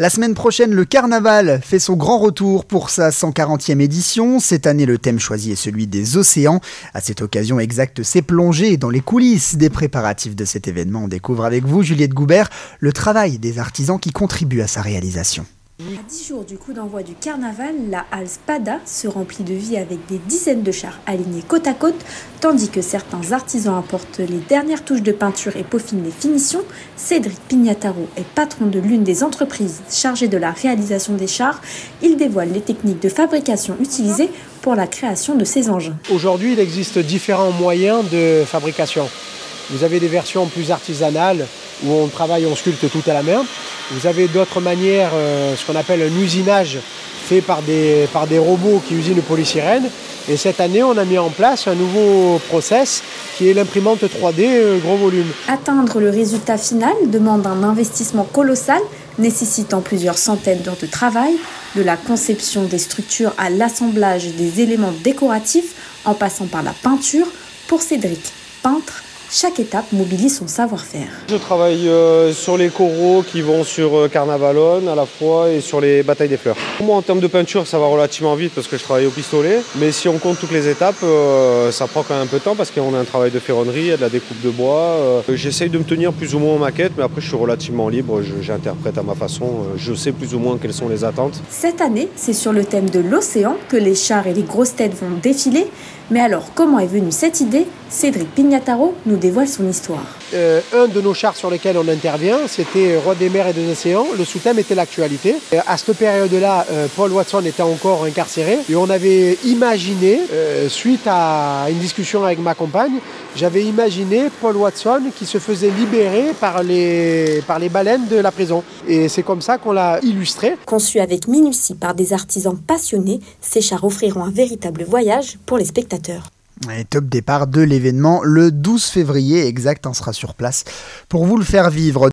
La semaine prochaine, le carnaval fait son grand retour pour sa 140e édition. Cette année, le thème choisi est celui des océans. À cette occasion exacte, c'est plongé dans les coulisses des préparatifs de cet événement. On découvre avec vous, Juliette Goubert, le travail des artisans qui contribuent à sa réalisation. À 10 jours du coup d'envoi du carnaval, la halle Spada se remplit de vie avec des dizaines de chars alignés côte à côte, tandis que certains artisans apportent les dernières touches de peinture et peaufinent les finitions. Cédric Pignataro est patron de l'une des entreprises chargées de la réalisation des chars. Il dévoile les techniques de fabrication utilisées pour la création de ces engins. Aujourd'hui, il existe différents moyens de fabrication. Vous avez des versions plus artisanales où on travaille, on sculpte tout à la main. Vous avez d'autres manières, ce qu'on appelle un usinage fait par des robots qui usinent le polystyrène. Et cette année, on a mis en place un nouveau process qui est l'imprimante 3D gros volume. Atteindre le résultat final demande un investissement colossal, nécessitant plusieurs centaines d'heures de travail, de la conception des structures à l'assemblage des éléments décoratifs, en passant par la peinture. Pour Cédric, peintre, chaque étape mobilise son savoir-faire. Je travaille sur les coraux qui vont sur Carnavalone à la fois et sur les batailles des fleurs. Moi en termes de peinture ça va relativement vite parce que je travaille au pistolet, mais si on compte toutes les étapes ça prend quand même un peu de temps parce qu'on a un travail de ferronnerie, il y a de la découpe de bois. J'essaye de me tenir plus ou moins en maquette, mais après je suis relativement libre, j'interprète à ma façon, je sais plus ou moins quelles sont les attentes. Cette année, c'est sur le thème de l'océan que les chars et les grosses têtes vont défiler. Mais alors, comment est venue cette idée? Cédric Pignataro nous dévoile son histoire. Un de nos chars sur lesquels on intervient, c'était Roi des mers et des océans. Le sous-thème était l'actualité. À cette période-là, Paul Watson était encore incarcéré. Et on avait imaginé, suite à une discussion avec ma compagne, j'avais imaginé Paul Watson qui se faisait libérer par les baleines de la prison. Et c'est comme ça qu'on l'a illustré. Conçu avec minutie par des artisans passionnés, ces chars offriront un véritable voyage pour les spectateurs. Et top départ de l'événement le 12 février exact, on sera sur place pour vous le faire vivre.